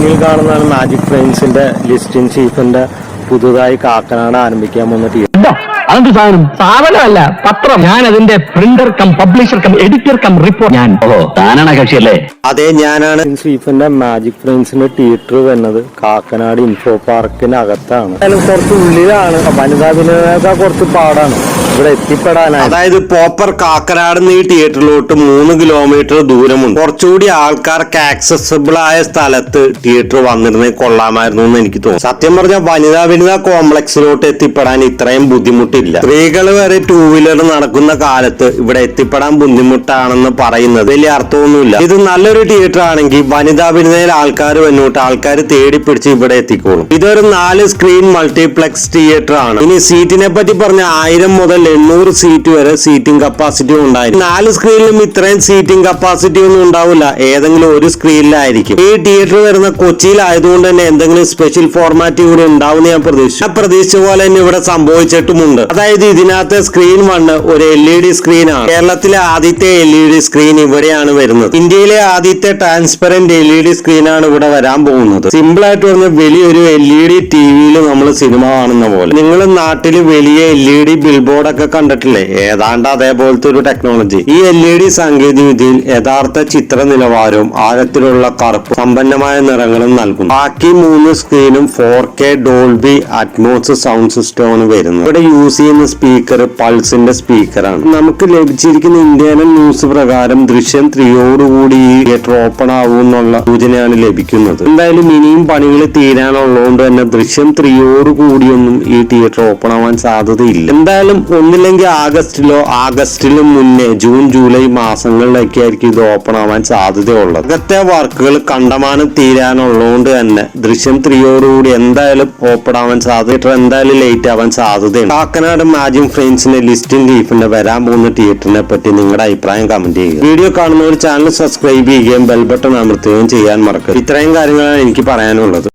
സ്ക്രീനിൽ കാണുന്നതാണ് magic ഫ്രെയിംസിന്റെ listing ചീഫിന്റെ പുതുതായി കാക്കനാട് ആരംഭിക്കാൻ പോകുന്ന തിയേറ്റർ. അതെന്ത് സാധനമല്ല, പത്രം. ഞാൻ അതിന്റെ printer cum publisher cum editor cum report. ഞാൻ താനാണ് കക്ഷിയല്ലേ? അതെ, ഞാനാണ്. ചീഫിന്റെ മാജിക് ഫ്രെയിംസിന്റെ തിയേറ്റർ വരുന്നത് കാക്കനാട് ഇൻഫോ പാർക്കിനകത്താണ്. കുറച്ച് ഉള്ളിലാണ്. വനിതാഭിനയൊക്കെ കുറച്ച് പാടാണ് ഇവിടെ എത്തിപ്പെടാനായി. അതായത് പ്രോപ്പർ കാക്കനാട് ഈ തിയേറ്ററിലോട്ട് 3 കിലോമീറ്റർ ദൂരമുണ്ട്. കുറച്ചുകൂടി ആൾക്കാർക്ക് ആക്സസിബിൾ ആയ സ്ഥലത്ത് തിയേറ്റർ വന്നിരുന്നെങ്കിൽ കൊള്ളാമായിരുന്നു എന്ന് എനിക്ക് തോന്നുന്നു. സത്യം പറഞ്ഞാൽ വനിതാ കോംപ്ലക്സിലോട്ട് എത്തിപ്പെടാൻ ഇത്രയും ബുദ്ധിമുട്ടില്ല. സ്ത്രീകൾ വരെ 2 വീലർ നടക്കുന്ന കാലത്ത് ഇവിടെ എത്തിപ്പെടാൻ ബുദ്ധിമുട്ടാണെന്ന് പറയുന്നത് വലിയ അർത്ഥമൊന്നുമില്ല. ഇത് നല്ലൊരു തിയേറ്റർ ആണെങ്കിൽ വനിതാഭിനയിൽ ആൾക്കാർ വന്നോട്ട് ആൾക്കാർ തേടി പിടിച്ച് ഇവിടെ എത്തിക്കോളും. ഇതൊരു 4 സ്ക്രീൻ മൾട്ടിപ്ലക്സ് തിയേറ്റർ ആണ്. ഇനി സീറ്റിനെ പറ്റി പറഞ്ഞ 1000 മുതൽ 800 സീറ്റ് വരെ സീറ്റിംഗ് കപ്പാസിറ്റി ഉണ്ടായിരിക്കും. 4 സ്ക്രീനിലും ഇത്രയും സീറ്റിംഗ് കപ്പാസിറ്റി ഒന്നും ഉണ്ടാവില്ല, ഏതെങ്കിലും ഒരു സ്ക്രീനിലായിരിക്കും. ഈ തിയേറ്റർ വരുന്ന കൊച്ചിയിലായതുകൊണ്ട് തന്നെ എന്തെങ്കിലും സ്പെഷ്യൽ ഫോർമാറ്റ് ഇവിടെ ഉണ്ടാവുമെന്ന് ഞാൻ പ്രതീക്ഷിച്ച പോലെ തന്നെ ഇവിടെ സംഭവിച്ചിട്ടുമുണ്ട്. അതായത് ഇതിനകത്ത് സ്ക്രീൻ 1 ഒരു LED സ്ക്രീനാണ്. കേരളത്തിലെ ആദ്യത്തെ LED സ്ക്രീൻ ഇവിടെയാണ് വരുന്നത്. ഇന്ത്യയിലെ ആദ്യത്തെ ട്രാൻസ്പെറന്റ് LED സ്ക്രീനാണ് ഇവിടെ വരാൻ പോകുന്നത്. സിമ്പിൾ ആയിട്ട് പറഞ്ഞ വലിയൊരു LED ടിവിയിൽ നമ്മൾ സിനിമ കാണുന്ന പോലെ. നിങ്ങൾ നാട്ടിൽ വലിയ LED ബിൽബോർഡ് ഒക്കെ കണ്ടിട്ടില്ലേ? ഏതാണ്ട് അതേപോലത്തെ ഒരു ടെക്നോളജി. ഈ LED സാങ്കേതിക വിദ്യയിൽ യഥാർത്ഥ ചിത്ര നിലവാരവും ആഴത്തിലുള്ള കറുപ്പ് സമ്പന്നമായ നിറങ്ങളും നൽകുന്നു. ബാക്കി 3 സ്ക്രീനും 4K ഡോൾബി അറ്റ്മോസ് സൗണ്ട് സിസ്റ്റമാണ് വരുന്നത്. ഇവിടെ യൂസ് ചെയ്യുന്ന സ്പീക്കർ പൾസിന്റെ സ്പീക്കറാണ്. നമുക്ക് ലഭിച്ചിരിക്കുന്ന ഇന്ത്യൻ ന്യൂസ് പ്രകാരം ദൃശ്യം 3യോടുകൂടി ഈ തിയേറ്റർ ഓപ്പൺ ആവും എന്നുള്ള സൂചനയാണ് ലഭിക്കുന്നത്. എന്തായാലും ഇനിയും പണികൾ തീരാനുള്ളതുകൊണ്ട് തന്നെ ദൃശ്യം 3യോടുകൂടിയൊന്നും ഈ തിയേറ്റർ ഓപ്പൺ ആവാൻ സാധ്യതയില്ല. എന്തായാലും ഒന്നില്ലെങ്കിൽ ആഗസ്റ്റിലും മുന്നേ ജൂൺ ജൂലൈ മാസങ്ങളിലൊക്കെ ആയിരിക്കും ഇത് ഓപ്പൺ ആവാൻ സാധ്യതയുള്ളത്. അകത്തെ വർക്കുകൾ കണ്ടമാനം തീരാനുള്ളതുകൊണ്ട് തന്നെ ദൃശ്യം 3യോടുകൂടി എന്തായാലും ഓപ്പൺ ആവാൻ സാധ്യത, എന്തായാലും ലേറ്റ് ആവാൻ സാധ്യതയുണ്ട്. കാക്കനാട് മാജിക് ഫ്രെയിംസിന്റെ ലിസ്റ്റിംഗ് ലീഫിന്റെ വരാൻ പോകുന്ന തിയേറ്ററിനെ പറ്റി നിങ്ങളുടെ അഭിപ്രായം കമന്റ് ചെയ്യുക. വീഡിയോ കാണുന്നവർ ചാനൽ സബ്സ്ക്രൈബ് ചെയ്യുകയും ബെൽ ബട്ടൺ അമർത്തുകയും ചെയ്യാൻ മറക്കരുത്. ഇത്രയും കാര്യങ്ങളാണ് എനിക്ക് പറയാനുള്ളത്.